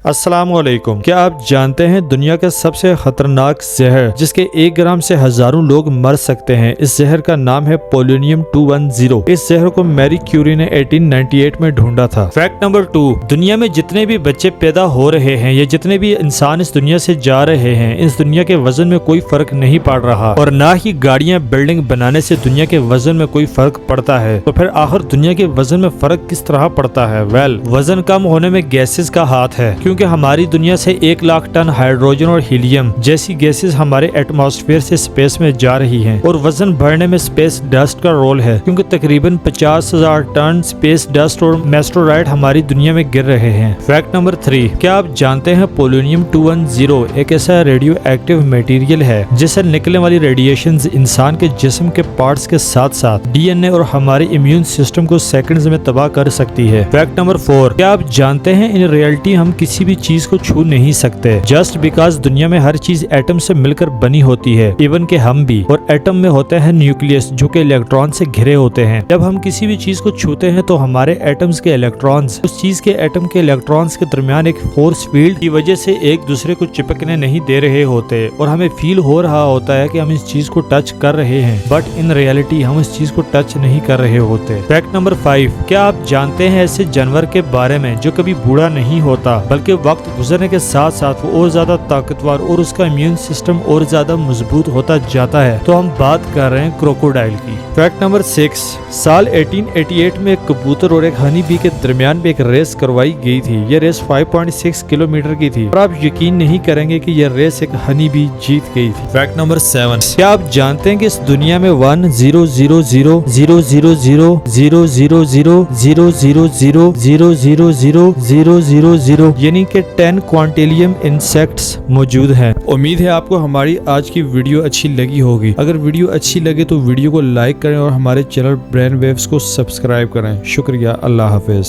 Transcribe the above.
अस्सलामुअलैकुम। क्या आप जानते हैं दुनिया का सबसे खतरनाक जहर जिसके 1 ग्राम से हजारों लोग मर सकते हैं? इस जहर का नाम है पोलोनियम 210। इस जहर को मैरी क्यूरी ने 1898 में ढूंढा था। फैक्ट नंबर 2, दुनिया में जितने भी बच्चे पैदा हो रहे हैं या जितने भी इंसान इस दुनिया से जा रहे हैं, इस दुनिया के वजन में कोई फर्क नहीं पड़ रहा और ना ही गाड़ियां बिल्डिंग बनाने से दुनिया के वजन में कोई फर्क पड़ता है। तो फिर आखिर दुनिया के वजन में फर्क किस तरह पड़ता है? वजन कम होने में गैसेस का हाथ है, क्योंकि हमारी दुनिया से 1 लाख टन हाइड्रोजन और हीलियम जैसी गैसेस हमारे एटमॉस्फेयर से स्पेस में जा रही हैं। और वजन बढ़ने में स्पेस डस्ट का रोल है, क्योंकि तकरीबन 50,000 टन स्पेस डस्ट और मेस्टोराइड हमारी दुनिया में गिर रहे हैं। फैक्ट नंबर 3, क्या आप जानते हैं पोलोनियम 210 एक ऐसा रेडियो एक्टिव मटेरियल है जिससे निकलने वाली रेडिएशन इंसान के जिस्म के पार्ट्स के साथ साथ DNA और हमारे इम्यून सिस्टम को सेकंड्स में तबाह कर सकती है। फैक्ट नंबर 4, क्या आप जानते हैं इन रियलिटी हम किसी भी चीज को छू नहीं सकते, जस्ट बिकॉज दुनिया में हर चीज एटम से मिलकर बनी होती है, इवन के हम भी। और एटम में होते हैं न्यूक्लियस जो कि इलेक्ट्रॉन से घिरे होते हैं। जब हम किसी भी चीज को छूते हैं तो हमारे एटम्स के इलेक्ट्रॉन्स उस चीज के एटम के इलेक्ट्रॉन्स के दरमियान एक फोर्स फील्ड की वजह से एक दूसरे को चिपकने नहीं दे रहे होते और हमें फील हो रहा होता है कि हम इस चीज को टच कर रहे हैं, बट इन रियलिटी हम इस चीज को टच नहीं कर रहे होते। फैक्ट नंबर 5, क्या आप जानते हैं ऐसे जानवर के बारे में जो कभी बूढ़ा नहीं होता, बल्कि वक्त गुजरने के साथ साथ वो और ज्यादा ताकतवर और उसका इम्यून सिस्टम और ज्यादा मजबूत होता जाता है? तो हम बात कर रहे हैं क्रोकोडाइल की। फैक्ट नंबर 6, साल 1888 में एक कबूतर और एक हनी बी के दरमियान में एक रेस करवाई गई थी। ये रेस 5.6 किलोमीटर की थी और आप यकीन नहीं करेंगे कि यह रेस एक हनी बी जीत गई थी। फैक्ट नंबर 7, क्या आप जानते हैं कि इस दुनिया में 1,000,000,000,000,000,000 यानी कि 10 क्वांटिलियम इंसेक्ट्स मौजूद हैं। उम्मीद है आपको हमारी आज की वीडियो अच्छी लगी होगी। अगर वीडियो अच्छी लगे तो वीडियो को लाइक करें और हमारे चैनल ब्रेन वेव्स को सब्सक्राइब करें। शुक्रिया। अल्लाह हाफिज।